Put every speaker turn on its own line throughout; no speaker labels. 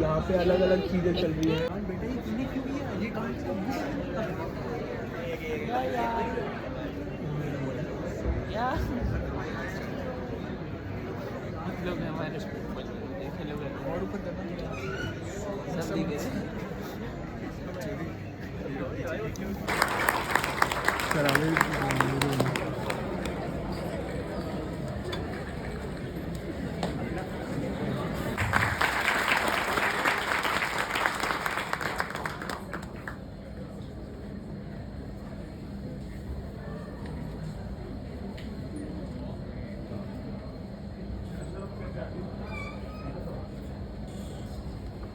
यहाँ पे अलग अलग चीज़ें चल रही हैं।
बेटा ये तूने क्यों किया ये काम क्या लोग हैं हमारे स्कूल देखे लोग और ऊपर करना सब दिखे
सर आगे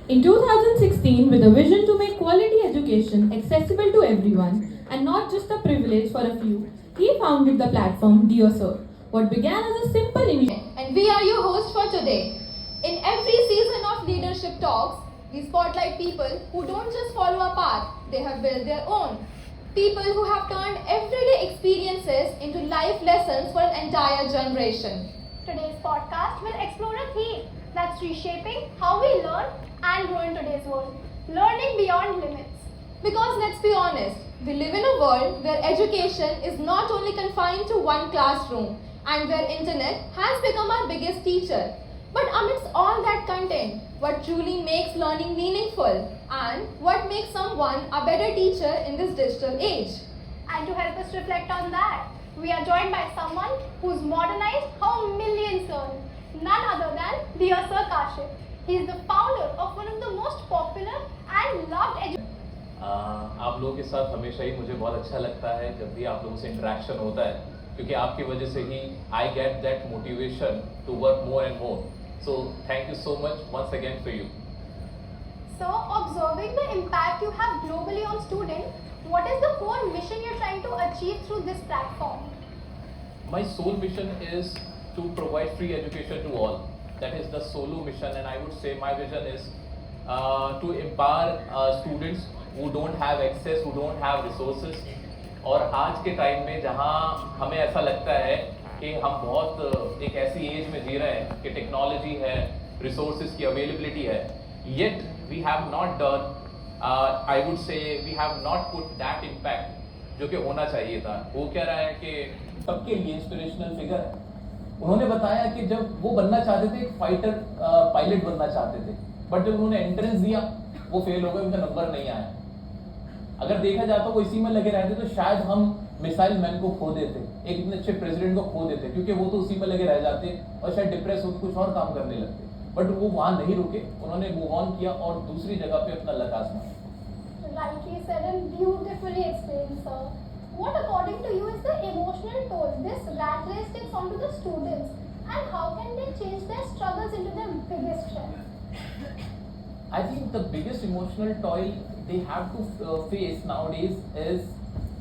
In 2016, with a vision to make quality education accessible to everyone and not just a privilege for a few, he founded the platform Dear Sir, what began as a simple initiative.
And we are your hosts for today. In every season of leadership talks, we spotlight people who don't just follow a path, they have built their own. People who have turned everyday experiences into life lessons for an entire generation.
Today's podcast will explore a theme that's reshaping how we learn and grow in today's world. Learning beyond limits.
Because let's be honest, we live in a world where education is not only confined to one classroom and where internet has become our biggest teacher. But amidst all that content, what truly makes learning meaningful and what makes someone a better teacher in this digital age?
And to help us reflect on that, we are joined by someone who's modernized how millions learn. None other than Dear Sir Kashif. He is the founder of one of the most popular and loved
आप लोगों के साथ हमेशा ही मुझे बहुत अच्छा लगता है जब भी आप लोगों से इंटरेक्शन होता है क्योंकि आपकी वजह से ही I get that motivation to work more and more so thank you so much once again for you
So, observing the impact you have globally on students, what is the core mission you're trying to achieve through this platform?
My sole mission is to provide free education to all. That is the solo mission, and I would say my vision is to empower students who don't have access, who don't have resources. और आज के time में जहाँ हमें ऐसा लगता है कि हम बहुत एक ऐसी एज में जी रहे हैं कि टेक्नोलॉजी है, रिसोर्सेज की अवेलेबिलिटी है, yet we have not done, I would say we have not put that impact जो कि होना चाहिए था. वो क्या रहा है कि सबके लिए इंस्पिरेशनल फिगर है. उन्होंने बताया कि जब वो बनना चाहते थे एक फाइटर पायलट बनना चाहते थे बट जब उन्होंने एंट्रेंस दिया वो फेल हो गए उनका नंबर नहीं आया अगर देखा जाए तो वो इसी में लगे रहते तो शायद हम मिसाइल मैन को खो देते एक इतने अच्छे प्रेसिडेंट को खो देते क्योंकि वो तो उसी में लगे रह जाते और शायद डिप्रेस होकर कुछ और काम करने लगते बट वो वहां नहीं रुके उन्होंने मूव ऑन किया और दूसरी जगह पे अपना लक आजमाया
Rightly said and beautifully explained, sir. What according to you is the emotional toll this rat race takes onto the students and how can they change their struggles into their biggest strength?
I think the biggest emotional toil they have to face nowadays is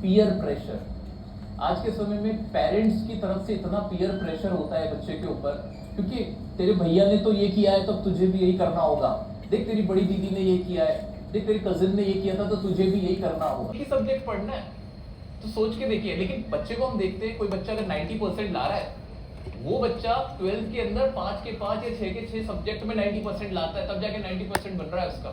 peer pressure. आज के समय में parents की तरफ से इतना peer pressure होता है बच्चे के ऊपर क्योंकि तेरे भैया ने तो ये किया है तो तुझे भी यही करना होगा देख तेरी बड़ी दीदी ने ये किया है देख तेरी कजिन ने ये किया था तो तुझे भी यही करना होगा ये सब्जेक्ट पढ़ना है तो सोच के देखिए लेकिन बच्चे को हम देखते हैं कोई बच्चा अगर 90% ला रहा है वो बच्चा 12th के अंदर 5 के 5 या 6 के 6 सब्जेक्ट में 90% लाता है तब जाके 90% बन रहा है उसका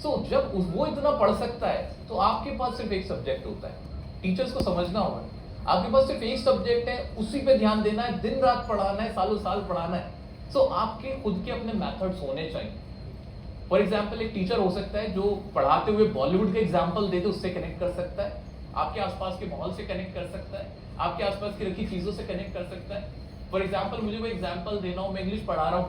सो जब वो इतना पढ़ सकता है तो आपके पास सिर्फ एक सब्जेक्ट होता है टीचर्स को समझना होगा आपके पास सिर्फ एक सब्जेक्ट है उसी पे ध्यान देना है दिन रात पढ़ाना है सालों साल पढ़ाना है सो आपके खुद के अपने मेथड्स होने चाहिए फॉर एग्जाम्पल एक टीचर हो सकता है जो पढ़ाते हुए बॉलीवुड का एग्जाम्पल दे दे उससे कनेक्ट कर सकता है आपके आसपास के माहौल से कनेक्ट कर सकता है आपके आसपास की रखी चीजों से कनेक्ट कर सकता है फॉर एग्जाम्पल मुझे कोई एग्जाम्पल देना हो मैं इंग्लिश पढ़ा रहा हूँ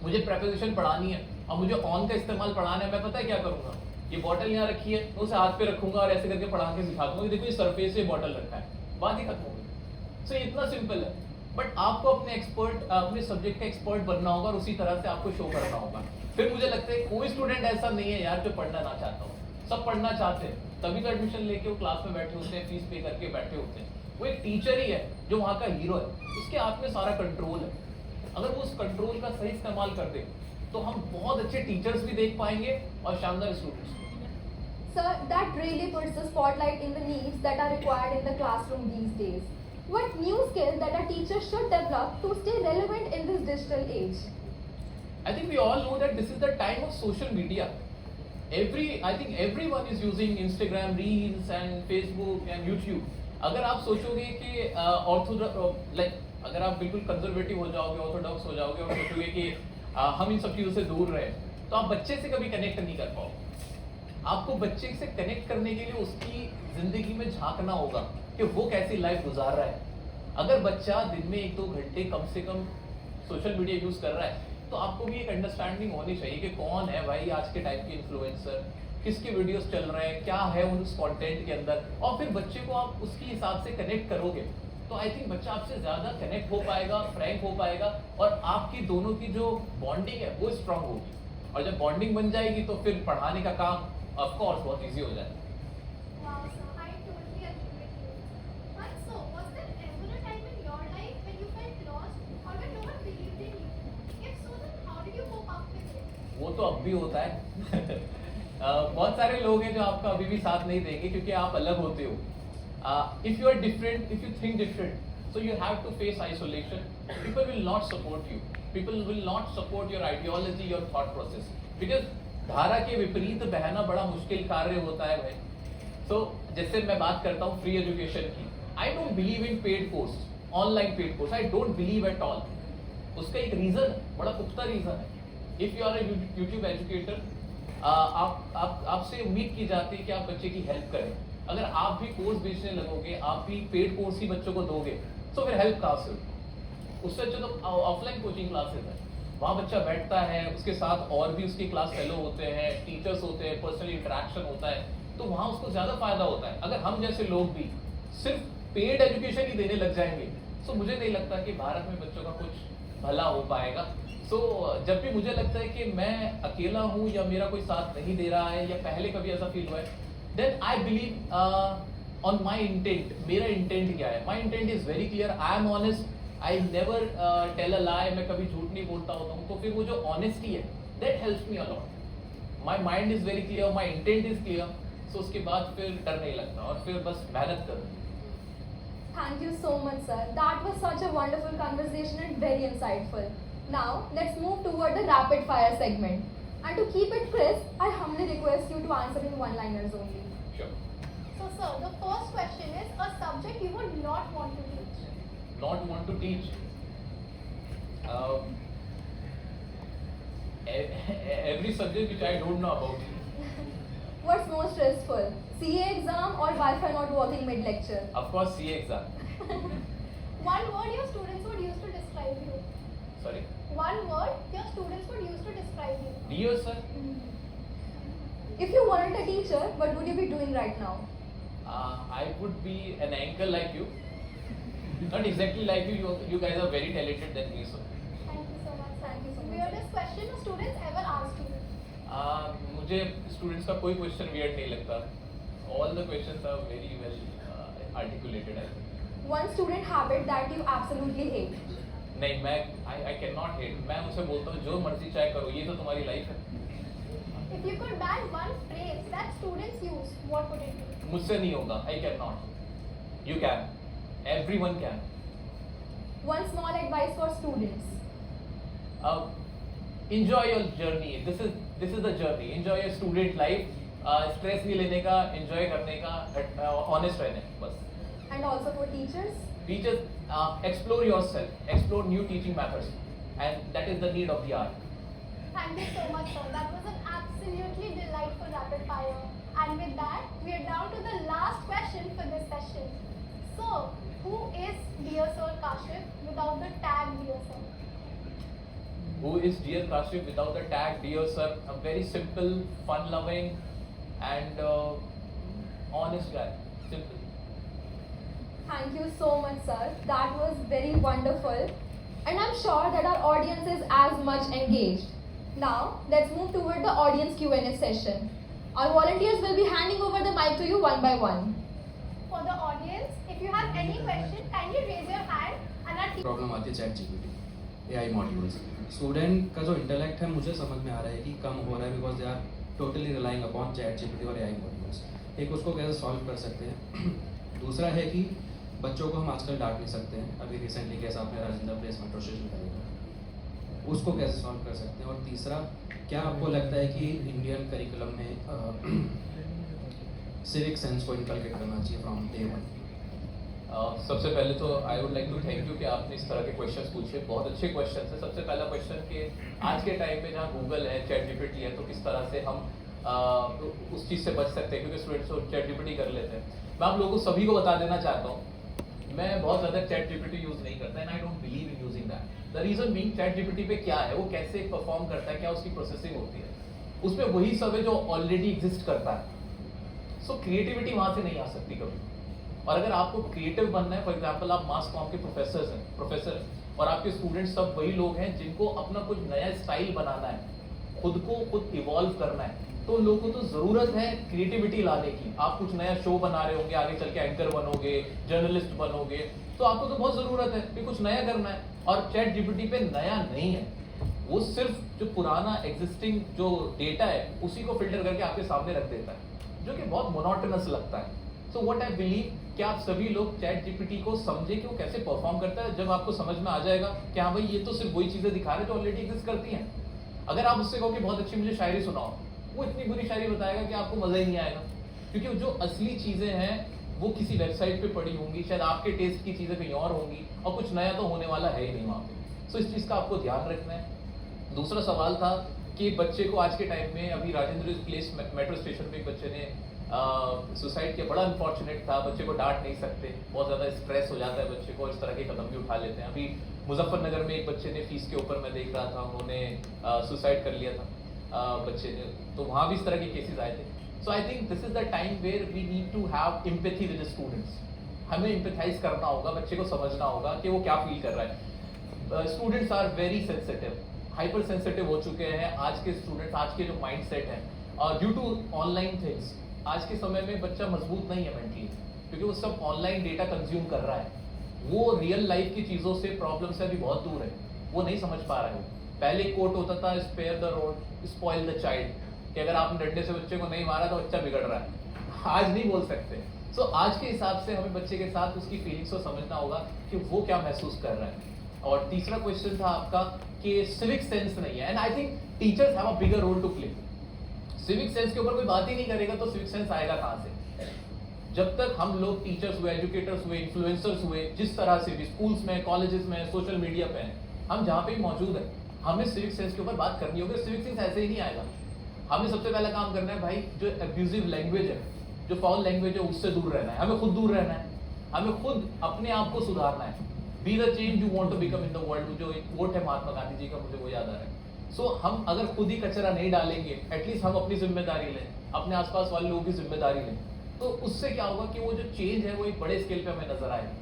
मुझे प्रेपोजिशन पढ़ानी है और मुझे ऑन का इस्तेमाल पढ़ाना है मैं पता है क्या करूंगा ये बॉटल यहाँ रखी है मैं उसे हाथ पे रखूंगा और ऐसे करके पढ़ा के सिखा दूंगा देखो ये सरफेस से बॉटल रखा है बात ही खत्म होगी सो इतना सिंपल है बट आपको अपने सब्जेक्ट का एक्सपर्ट बनना होगा और उसी तरह से आपको शो करना होगा फिर मुझे लगता है कोई स्टूडेंट ऐसा नहीं है यार जो पढ़ना ना चाहता हो सब पढ़ना चाहते हैं तभी तो एडमिशन लेके वो क्लास में बैठे होते हैं फीस पे करके बैठे होते हैं वो एक टीचर ही है जो वहाँ का हीरो है उसके हाथ में सारा कंट्रोल है अगर वो उस कंट्रोल का सही इस्तेमाल कर दे तो हम बहुत अच्छे टीचर्स भी देख पाएंगे और शानदार स्टूडेंट्स भी
Sir, that really puts the spotlight in the needs that are required in the classroom these days. What new skills that a teacher should develop to stay relevant in this digital age?
I think we all know that this is the time of social media. I think everyone is using Instagram Reels and Facebook and YouTube. अगर आप सोचोगे कि अगर आप बिल्कुल conservative हो जाओगे, Orthodox हो जाओगे और सोचोगे कि हम इन सब चीज़ों से दूर रहे, तो आप बच्चे से कभी कनेक्ट नहीं कर पाओगे। आपको बच्चे से कनेक्ट करने के लिए उसकी जिंदगी में झांकना होगा कि वो कैसी लाइफ गुजार रहा है। अगर बच्चा दिन में 1-2 घंटे कम से कम सोशल मीडिया यूज कर रहा है, तो आपको भी एक अंडरस्टैंडिंग होनी चाहिए कि कौन है भाई आज के टाइप के इन्फ्लुएंसर, किसके वीडियोस चल रहे हैं, क्या है उस कंटेंट के अंदर, और फिर बच्चे को आप उसके हिसाब से कनेक्ट करोगे तो आई थिंक बच्चा आपसे ज्यादा कनेक्ट हो पाएगा, फ्रैंक हो पाएगा, और आपकी दोनों की जो बॉन्डिंग है वो स्ट्रांग होगी। और जब बॉन्डिंग बन जाएगी तो फिर पढ़ाने का काम ऑफ कोर्स बहुत इजी हो जाएगा।
Wow, so I totally agree with you. But so, was there ever a time in your life when you felt lost or when no one believed in you? If so, then how did you cope up with it?
वो तो अब भी होता है। बहुत सारे लोग हैं जो आपका अभी भी साथ नहीं देंगे क्योंकि आप अलग होते हो। If you are different, if you think different, so you have to face isolation. People will not support you. People will not support your ideology, your thought process. Because धारा के विपरीत बहना बड़ा मुश्किल कार्य होता है भाई। So जैसे मैं बात करता हूँ फ्री एजुकेशन की, I don't believe in paid course, online paid course. I don't believe at all. उसका एक रीजन है, बड़ा पुख्ता रीजन है। If you are a YouTube educator, आपसे उम्मीद की जाती है कि आप बच्चे की हेल्प करें। अगर आप भी कोर्स बेचने लगोगे, आप भी पेड कोर्स ही बच्चों को दोगे, तो फिर हेल्प कहाँ से होगी? उससे अच्छा तो ऑफलाइन कोचिंग क्लासेस है, वहाँ बच्चा बैठता है, उसके साथ और भी उसके क्लास फेलो होते हैं, टीचर्स होते हैं, पर्सनल इंटरेक्शन होता है, तो वहाँ उसको ज़्यादा फायदा होता है। अगर हम जैसे लोग भी सिर्फ पेड एजुकेशन ही देने लग जाएंगे, तो मुझे नहीं लगता कि भारत में बच्चों का कुछ भला हो पाएगा। जब भी मुझे लगता है कि मैं अकेला हूँ या मेरा कोई साथ नहीं दे रहा है, या पहले कभी ऐसा फील हुआ है, then I believe on my intent. मेरा इंटेंट क्या है? My intent is very clear. I am honest. I never tell a lie. मैं कभी झूठ नहीं बोलता होता हूँ। तो फिर वो जो honesty है, that helps me a lot. My mind is very clear. My intent is clear. So उसके बाद फिर डर नहीं लगता और फिर बस मेहनत करो।
Thank you so much, sir. That was such a wonderful conversation and very insightful. Now, let's move toward the rapid fire segment. And to keep it crisp, I humbly request you to answer in one-liners only.
Sure.
So, sir, the first question is a subject you would not want to teach.
Not want to teach. Every subject which I don't know about.
What's more stressful, CA exam or Wi-Fi not working mid-lecture?
Of course, CA exam.
One word your students would use to describe you.
Sorry.
One word your students would use to describe you.
Dear sir.
If you weren't a teacher, what would you be doing right now?
I would be an anchor like you. Not exactly like you. You guys are very talented than me, so.
Thank you so much.
Thank you so much.
Weirdest question a students ever asked you.
मुझे students का कोई question weird नहीं लगता। All the questions are very well articulated. I think.
One student habit that you absolutely hate.
नहीं, मैं I cannot hate. मैं उसे बोलता हूँ जो मर्जी चाहे करो, ये तो तुम्हारी लाइफ है।
If you could ban one phrase that students use, what would it be?
मुझसे नहीं होगा। I cannot. You can. Everyone can.
One small advice for students.
Enjoy your journey. This is the journey. Enjoy your student life. Stress नहीं लेने का, enjoy करने का, honest रहने बस।
And also for teachers.
Teachers, explore yourself, explore new teaching methods, and that is the need of the hour.
Thank you so much, sir. That was an absolutely delightful rapid fire. And with that, we are down to the last question for this session. So, who is Dear Sir Kashif without the tag Dear Sir?
Who is Dear Kashif without the tag Dear Sir? A very simple, fun-loving, and honest guy. Simple.
Thank you so much, sir. That was very wonderful. And I'm sure that our audience is as much engaged. Now, let's move toward the audience Q&A session. Our volunteers will be handing over the mic to you one by one.
For the audience, if you have any question, kindly raise your hand and our team.
Problem आती है chat GPT AI modules. Student का जो intellect है मुझे समझ में आ रहा है कि कम हो रहा है because they are totally relying upon ChatGPT और एआई मॉड्यूल्स। एक उसको कैसे सॉल्व कर सकते हैं। दूसरा है कि बच्चों को हम आजकल डांट नहीं सकते हैं। अभी रिसेंटली केस आपने राजेंद्र प्लेस मेट्रो स्टेशन का देखा, उसको कैसे सॉल्व कर सकते हैं? और तीसरा, क्या आपको लगता है कि इंडियन करिकुलम में सिविक सेंस को इनकलकेट करना चाहिए फ्रॉम डे वन?
सबसे पहले तो I would like to thank you कि आपने इस तरह के क्वेश्चंस पूछे, बहुत अच्छे क्वेश्चन है। सबसे पहला क्वेश्चन कि आज के टाइम पे जहाँ गूगल है, चैट जीपीटी है, तो किस तरह से हम उस चीज़ से बच सकते हैं, क्योंकि स्टूडेंट्स तो चैट जीपीटी कर लेते हैं। मैं आप लोगों को सभी को बता देना चाहता हूँ, मैं बहुत ज़्यादा चैट जीपीटी यूज़ नहीं करता and I don't believe in using that. The reason being, chat GPT पे क्या है, वो कैसे परफॉर्म करता है, क्या उसकी प्रोसेसिंग होती है, उसमें वही सब है जो ऑलरेडी एग्जिस्ट करता है। सो क्रिएटिविटी वहाँ से नहीं आ सकती कभी। और अगर आपको क्रिएटिव बनना है, फॉर एग्जाम्पल आप मास कॉम के प्रोफेसर हैं और आपके स्टूडेंट्स सब वही लोग हैं जिनको अपना कुछ नया स्टाइल बनाना है, खुद को खुद इवॉल्व करना है, तो उन लोगों को तो जरूरत है क्रिएटिविटी लाने की। आप कुछ नया शो बना रहे होंगे, आगे चल के एंकर बनोगे, जर्नलिस्ट बनोगे, तो आपको तो बहुत जरूरत है कि कुछ नया करना है। और चैट जीपीटी पे नया नहीं है, वो सिर्फ जो पुराना एग्जिस्टिंग जो डेटा है उसी को फिल्टर करके आपके सामने रख देता है, जो कि बहुत मोनोटोनस लगता है। सो व्हाट आई बिलीव कि आप सभी लोग चैट जीपीटी को समझे कि वो कैसे परफॉर्म करता है। जब आपको समझ में आ जाएगा कि हाँ भाई ये तो सिर्फ वही चीजें दिखा रहे जो ऑलरेडी एग्जिस्ट करती हैं। अगर आप उससे कहो कि बहुत अच्छी मुझे शायरी सुनाओ, वो इतनी बुरी शायरी बताएगा कि आपको मजा ही नहीं आएगा, क्योंकि जो असली चीजें हैं वो किसी वेबसाइट पे पड़ी होंगी, शायद आपके टेस्ट की चीजें कहीं और होंगी, और कुछ नया तो होने वाला है ही नहीं वहाँ पे। सो इस चीज का आपको ध्यान रखना है। दूसरा सवाल था कि बच्चे को आज के टाइम में, अभी राजेंद्र प्लेस मेट्रो स्टेशन पे एक बच्चे ने सुसाइड किया, बड़ा अनफॉर्चुनेट था। बच्चे को डांट नहीं सकते, बहुत ज़्यादा स्ट्रेस हो जाता है बच्चे को, इस तरह के कदम भी उठा लेते हैं। अभी मुजफ्फरनगर में एक बच्चे ने फीस के ऊपर, मैं देख रहा था, उन्होंने सुसाइड कर लिया था बच्चे ने, तो वहाँ भी इस तरह के केसेस आए थे। So I think this is the time where we need to have empathy with students. हमें एम्पैथाइज करना होगा, बच्चे को समझना होगा कि वो क्या फील कर रहा है। Students are very sensitive, hyper sensitive हो चुके हैं आज के स्टूडेंट्स, आज के जो माइंड सेट है, और ड्यू टू ऑनलाइन थिंग्स। आज के समय में बच्चा मजबूत नहीं है मेंटली, क्योंकि वो सब ऑनलाइन डेटा कंज्यूम कर रहा है, वो रियल लाइफ की चीज़ों से, प्रॉब्लम से अभी बहुत दूर है, वो नहीं समझ पा रहा है। पहले एक कोट होता था, spare the rod spoil the child, कि अगर आपने डंडे से बच्चे को नहीं मारा तो बच्चा बिगड़ रहा है। आज नहीं बोल सकते। सो आज के हिसाब से हमें बच्चे के साथ उसकी फीलिंग्स को समझना होगा कि वो क्या महसूस कर रहा है। और तीसरा क्वेश्चन था आपका कि सिविक सेंस नहीं है, and I think teachers have a bigger role to play. Civic sense के ऊपर कोई बात ही नहीं करेगा तो सिविक सेंस आएगा कहाँ से? जब तक हम लोग टीचर्स हुए, एजुकेटर्स हुए, इन्फ्लुएंसर्स हुए, जिस तरह से भी स्कूल्स में, कॉलेजेस में, सोशल मीडिया पे हैं, हम जहाँ पे भी मौजूद हैं, हमें सिविक सेंस के ऊपर बात करनी होगी। सिविक सेंस ऐसे ही नहीं आएगा। हमें सबसे पहला काम करना है भाई, जो अब्यूजिव लैंग्वेज है, जो फाउल लैंग्वेज है, उससे दूर रहना है। हमें खुद दूर रहना है, हमें खुद अपने आप को सुधारना है। Be the change you want to become in the world, जो एक कोट है महात्मा गांधी जी का, मुझे वो याद आ रहा है। सो हम अगर खुद ही कचरा नहीं डालेंगे, एटलीस्ट हम अपनी जिम्मेदारी लें, अपने आसपास वाले लोगों की जिम्मेदारी लें, तो उससे क्या होगा कि वो जो चेंज है वो एक बड़े स्केल पे हमें नजर आएगा।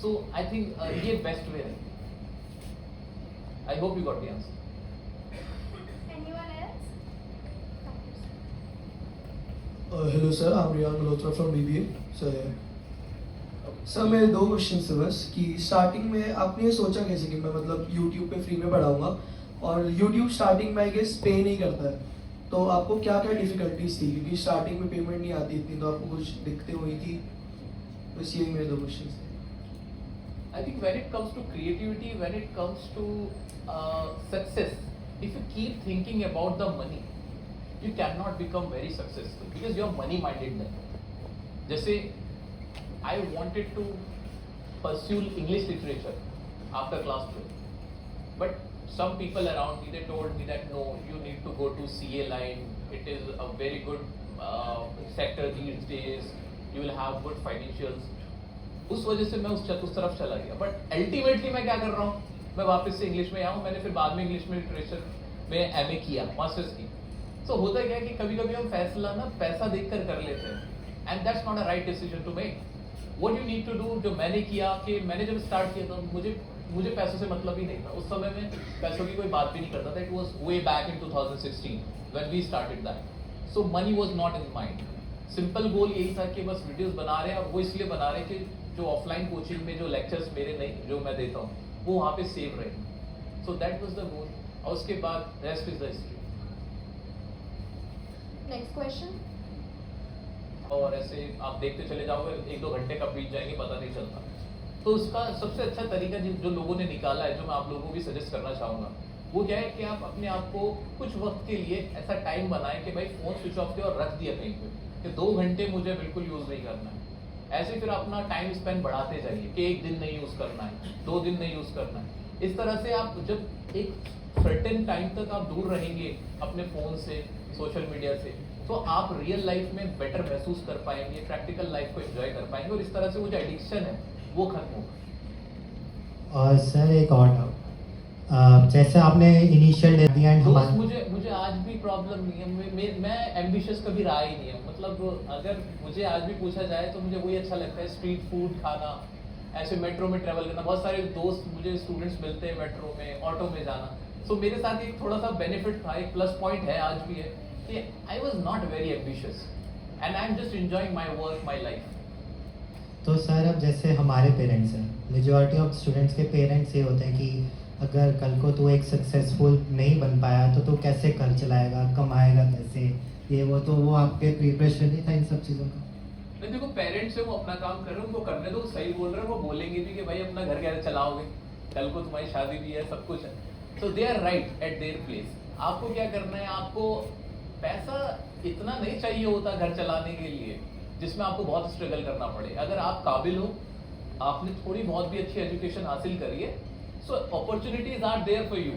सो आई थिंक ये बेस्ट वे है। I hope you got the answer.
Anyone else?
Hello sir, I am Riyan Malhotra from BBA. Sir मेरे दो क्वेश्चन है बस, कि स्टार्टिंग में आपने ये सोचा कैसे कि मैं मतलब यूट्यूब पे फ्री में पढ़ाऊंगा, और यूट्यूब स्टार्टिंग में आई गेस पे नहीं करता है, तो आपको क्या क्या डिफिकल्टीज थी, क्योंकि स्टार्टिंग में पेमेंट नहीं आती इतनी, तो आपको कुछ दिक्कतें हुई थी? बस यही मेरे दो क्वेश्चन थे।
I think when it comes to creativity, when it comes to success, if you keep thinking about the money, you cannot become very successful because you are money minded then. जैसे I wanted to pursue English literature after class 12, but some people around me, they told me that no, you need to go to CA line. It is a very good sector these days. You will have good financials. उस वजह से मैं उस तरफ चला गया। But ultimately मैं क्या कर रहा हूँ, मैं वापस से इंग्लिश में आया हूँ। मैंने फिर बाद में इंग्लिश में लिटरेचर में MA किया, मास्टर्स की। तो होता क्या है कि कभी कभी हम फैसला ना पैसा देखकर कर लेते हैं, and that's not a right decision to make. What you need to do, जो मैंने किया, कि मैंने जब स्टार्ट किया था मुझे पैसों से मतलब ही नहीं था। उस समय में पैसों की कोई बात भी नहीं करता था। It was way back in 2016 when we started that. So money was not in mind. Simple goal यही था कि बस वीडियोस बना रहे हैं, और वो इसलिए बना रहे हैं कि जो ऑफलाइन कोचिंग में जो लेक्चर्स मेरे नहीं, जो मैं देता हूँ, वो वहाँ पे सेव रहे। So that was the goal, और उसके बाद rest is the history.
Next question.
और ऐसे आप देखते चले जाओगे, 1-2 घंटे कब बीत जाएंगे पता नहीं चलता। तो उसका सबसे अच्छा तरीका जो लोगों ने निकाला है, जो मैं आप लोगों को भी सजेस्ट करना चाहूँगा, वो क्या है कि आप अपने आप को कुछ वक्त के लिए ऐसा टाइम बनाएं कि भाई फ़ोन स्विच ऑफ किया और रख दिया कहीं पे, कि 2 घंटे मुझे बिल्कुल यूज़ नहीं करना है। ऐसे फिर अपना टाइम स्पेंड बढ़ाते जाइए कि 1 दिन नहीं यूज़ करना है, 2 दिन नहीं यूज़ करना है। इस तरह से आप जब एक सर्टेन टाइम तक आप दूर रहेंगे अपने फ़ोन से, सोशल मीडिया से, तो आप रियल लाइफ में बेटर महसूस कर पाएंगे, प्रैक्टिकल लाइफ को एंजॉय कर पाएंगे, और इस तरह से वो जो एडिक्शन है वो खत्म होगा।
और सर एक और डाउट, जैसे आपने इनिशियल दिया एंड
दोस्त,
हमारे
मुझे आज भी प्रॉब्लम नहीं है, मैं एम्बिशियस कभी रहा ही नहीं है। मतलब अगर मुझे आज भी पूछा जाए तो मुझे वही अच्छा लगता है, स्ट्रीट फूड खाना, ऐसे मेट्रो में ट्रैवल करना। बहुत सारे दोस्त मुझे स्टूडेंट्स मिलते हैं मेट्रो में, ऑटो में जाना। सो मेरे साथ एक थोड़ा सा बेनिफिट था, एक प्लस पॉइंट है, आज भी है, कि I was not very ambitious and I am just enjoying my work, my life.
तो सर अब जैसे हमारे पेरेंट्स हैं, मेजॉरिटी ऑफ स्टूडेंट्स के पेरेंट्स ये होते हैं कि अगर कल को तू एक सक्सेसफुल नहीं बन पाया तो तू कैसे घर चलाएगा, कमाएगा कैसे, ये वो। तो वो आपके प्रिपरेशन नहीं था इन सब चीज़ों का?
नहीं, देखो पेरेंट्स है, वो अपना काम कर रहे हैं, उनको करने दो, सही बोल रहे हैं। वो बोलेंगे भी कि भाई अपना घर कैसे चलाओगे, कल को तुम्हारी शादी भी है, सब कुछ है। So they are right at their place. आपको क्या करना है, आपको पैसा इतना नहीं चाहिए होता घर चलाने के लिए जिसमें आपको बहुत स्ट्रगल करना पड़े। अगर आप काबिल हो, आपने थोड़ी बहुत भी अच्छी एजुकेशन हासिल करी है, so opportunities are there for you.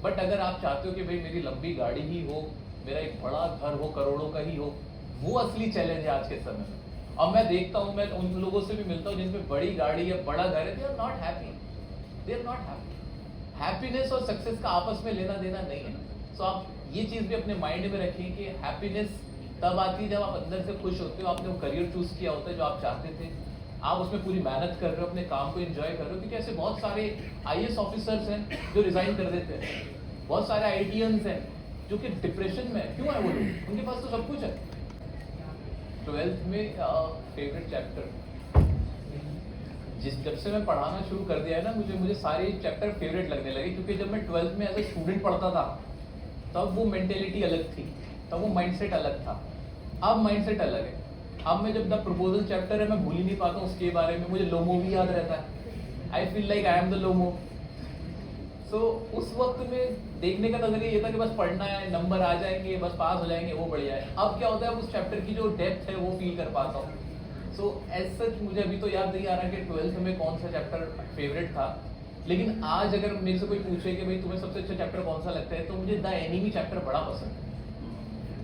But अगर आप चाहते हो कि भाई मेरी लंबी गाड़ी ही हो, मेरा एक बड़ा घर हो, करोड़ों का ही हो, वो असली चैलेंज है आज के समय में। अब मैं देखता हूँ, मैं उन लोगों से भी मिलता हूँ जिनमें बड़ी गाड़ी है, बड़ा घर है, they are not happy, they are not happy. Happiness और सक्सेस का आपस में लेना देना नहीं है। सो आप ये चीज़ भी अपने माइंड में रखें कि हैप्पीनेस तब आती है जब आप अंदर से खुश होते हो, आपने वो करियर चूज किया होता है जो आप चाहते थे, आप उसमें पूरी मेहनत कर रहे हो, अपने काम को एंजॉय कर रहे हो। क्योंकि ऐसे बहुत सारे IAS ऑफिसर्स हैं जो रिजाइन कर देते हैं, बहुत सारे IITians हैं जो कि डिप्रेशन में है। क्यों है वो लोग? उनके पास तो सब कुछ है। 12th में फेवरेट चैप्टर, जब से मैं पढ़ाना शुरू कर दिया है ना, मुझे सारे चैप्टर फेवरेट लगने लगे। क्योंकि जब मैं 12th में एज ए स्टूडेंट पढ़ता था तब वो मेंटेलिटी अलग थी, तब वो माइंडसेट अलग था। अब माइंडसेट अलग है। अब मैं जब द प्रपोजल चैप्टर है, मैं भूल ही नहीं पाता हूँ उसके बारे में, मुझे लोमो भी याद रहता है। I feel like I am the लोमो। सो उस वक्त में देखने का नजरिया ये था कि बस पढ़ना है, नंबर आ जाएंगे, बस पास हो जाएंगे, वो बढ़िया है। अब क्या होता है, उस चैप्टर की जो डेप्थ है वो फील कर पाता हूँ। सो एज सच मुझे अभी तो याद नहीं आ रहा कि 12th में कौन सा चैप्टर फेवरेट था, लेकिन आज अगर मेरे से कोई पूछे कि भाई तुम्हें सबसे अच्छा चैप्टर कौन सा लगता है, तो मुझे द एनिमी चैप्टर बड़ा पसंद है।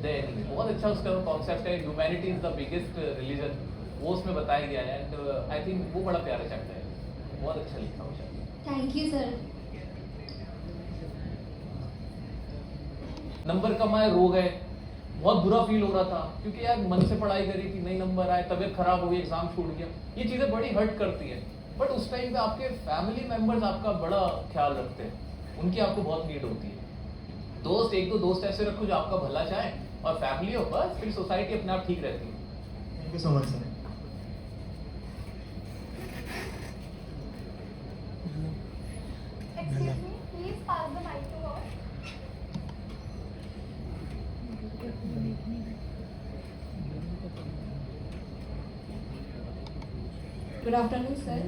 द एनिमी बहुत अच्छा उसका कॉन्सेप्ट है, humanity is the biggest religion, वो उसमें बताया गया है। एंड आई थिंक वो बड़ा प्यारा चैप्टर है, बहुत अच्छा लिखा वो chapter.
Thank you sir.
Number कम आए, रो गए, बहुत बुरा फील हो रहा था क्योंकि यार मन से पढ़ाई करी थी, नहीं नंबर आए, तबीयत खराब हो गई, एग्जाम छूट गया। ये चीज़ें बड़ी हर्ट करती है। बट उस टाइम पे आपके फैमिली मेंबर्स आपका बड़ा ख्याल रखते हैं, उनकी आपको बहुत नीड होती है। दोस्त, एक दो दोस्त ऐसे रखो जो आपका भला चाहे, और फैमिली हो, बस फिर सोसाइटी अपने आप ठीक रहती है।
Thank you so much sir.
Excuse me, please pass the mic to her.
Good afternoon sir.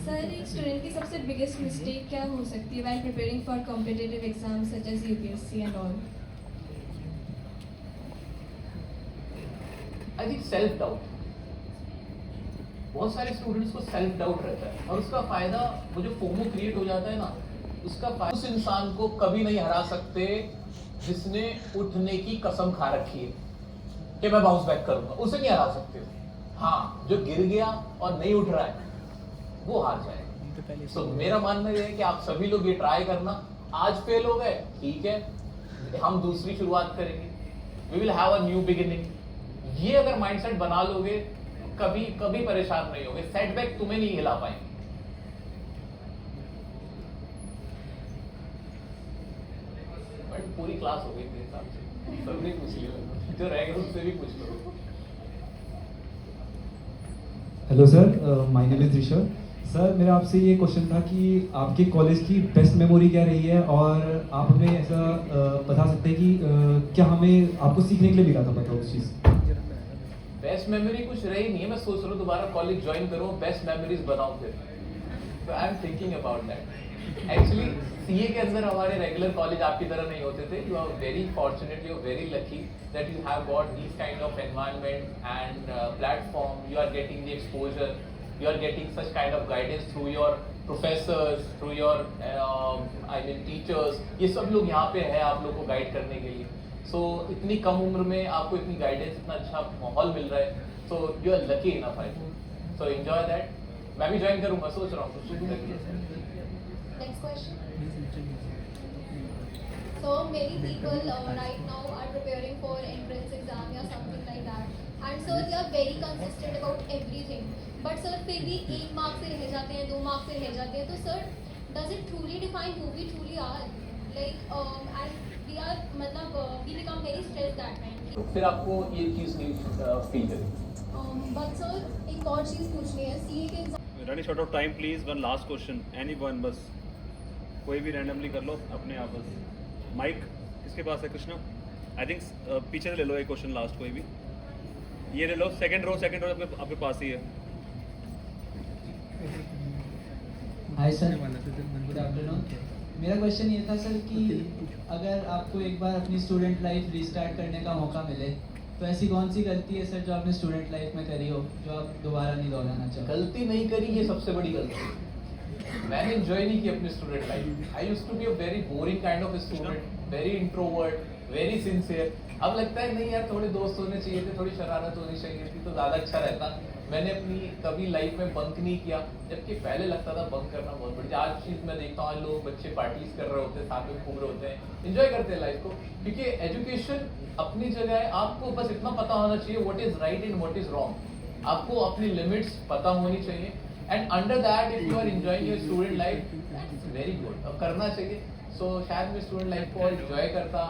Sir, एक स्टूडेंट की सबसे बिगेस्ट मिस्टेक क्या हो सकती है while preparing for competitive exams such as UPSC and all?
I think self doubt. बहुत सारे students को सेल्फ डाउट रहता है, और उसका फायदा, वो जो फोमो क्रिएट हो जाता है ना, उसका फायदा उस इंसान को कभी नहीं हरा सकते जिसने उठने की कसम खा रखी है कि मैं बाउंस बैक करूंगा, उसे नहीं हरा सकते। हाँ, जो गिर गया और नहीं उठ रहा है वो हार जाएगा। तो मेरा मानना यह है कि आप सभी लोग ये ट्राई करना। आज फेल हो गए, ठीक है, हम दूसरी शुरुआत करेंगे, we will have a new beginning. ये अगर माइंडसेट बना लोगे, कभी कभी परेशान नहीं होगे, सेटबैक तुम्हें नहीं हिला पाएंगे। बट पूरी क्लास हो गई मेरे हिसाब से, सबने पूछ लिया, जो रह गए उससे भी पूछ लो।
Hello sir, my name is Rishabh. Sir, मेरा आपसे ये क्वेश्चन था कि आपके कॉलेज की बेस्ट मेमोरी क्या रही है, और आप हमें ऐसा बता सकते हैं कि क्या हमें आपको सीखने के लिए मिला था, मतलब उस चीज़?
बेस्ट मेमोरी कुछ रही नहीं है। मैं सोच रहा हूँ दोबारा कॉलेज ज्वाइन करूँ, बेस्ट मेमोरीज बनाऊँ फिर। तो I am thinking about that. Actually CA के अंदर हमारे रेगुलर कॉलेज आपकी तरह नहीं होते थे. You are very fortunate, you are very lucky that you have got this kind of environment and platform. You are getting the exposure, you are getting such kind of guidance through your professors, through your teachers. ये सब लोग यहाँ पे है आप लोग को guide करने के लिए. So इतनी कम उम्र में आपको इतनी गाइडेंस, इतना अच्छा माहौल मिल रहा है. So you are lucky enough, I think. So enjoy that. मैं भी ज्वाइन करूँगा, सोच रहा हूँ कुछ.
Next question. So many people right now are preparing for entrance exam or something like that. And sir, they are very consistent about everything. But sir, फिर भी 1 mark से रह जाते हैं, 2 मार्क से रह जाते हैं. तो sir, does it truly define who we truly are? Like, and we are, we become very stressed that time.
फिर आपको ये चीज़ नहीं फील करेगी.
But sir, एक और चीज़ पूछनी है. CA के exam.
Running short of time, please. One last question. Anyone, बस कोई भी रैंडमली कर लो अपने आप. बस माइक किसके पास है? कृष्णा, आई थिंक पीछे से ले लो एक क्वेश्चन लास्ट. कोई भी ये ले लो. सेकंड रो आपके पास ही है.
Hi sir, good afternoon. मेरा क्वेश्चन ये था सर कि अगर आपको एक बार अपनी स्टूडेंट लाइफ रिस्टार्ट करने का मौका मिले तो ऐसी कौन सी गलती है सर जो आपने स्टूडेंट लाइफ में करी हो जो आप दोबारा नहीं दोहराना चाहते?
गलती नहीं करी, ये सबसे बड़ी गलती है. मैंने एंजॉय नहीं की अपनी student life. I used to be a very boring kind of student, very introvert, very sincere. अब लगता है नहीं यार, थोड़े दोस्त होने चाहिए थे, थोड़ी शरारत होनी चाहिए थी तो ज़्यादा अच्छा रहता. मैंने अपनी कभी लाइफ में बंक नहीं किया, जबकि पहले लगता था बंक करना बहुत बड़ी. आज चीज़ मैं देखता हूँ लोग बच्चे पार्टीज कर रहे होते हैं, साथ में घूम रहे होते हैं, एंजॉय करते हैं लाइफ को. क्योंकि एजुकेशन अपनी जगह है. आपको बस इतना पता होना चाहिए what is right and what is wrong. आपको अपनी लिमिट्स पता होनी चाहिए. And under that if you are enjoying your student life, that's very good. अब करना चाहिए. सो शायद मैं स्टूडेंट लाइफ को एंजॉय करता,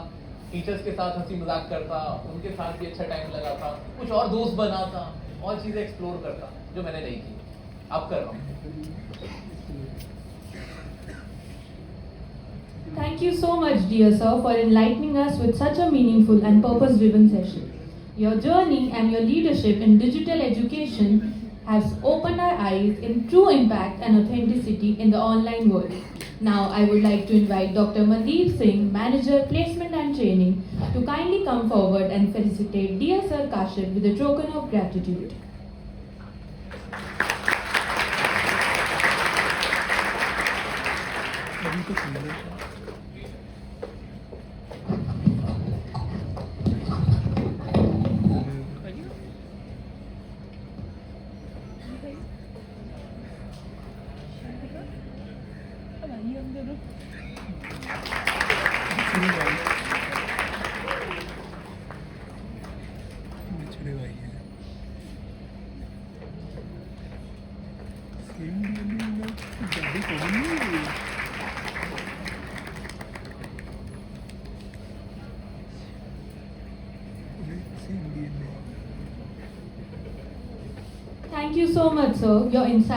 टीचर्स के साथ हंसी मजाक करता, उनके साथ भी अच्छा टाइम लगाता, कुछ और दोस्त बनाता, और चीज़ें एक्सप्लोर करता जो मैंने नहीं की. अब कर रहा हूँ.
Thank you so much, dear sir, for enlightening us with such a meaningful and purpose-driven session. Your journey and your leadership in digital education has opened our eyes in true impact and authenticity in the online world. Now, I would like to invite Dr. Mandeep Singh, Manager, Placement and Training, to kindly come forward and felicitate dear Sir Kashif with a token of gratitude. Thank you so much, sir. Your insight.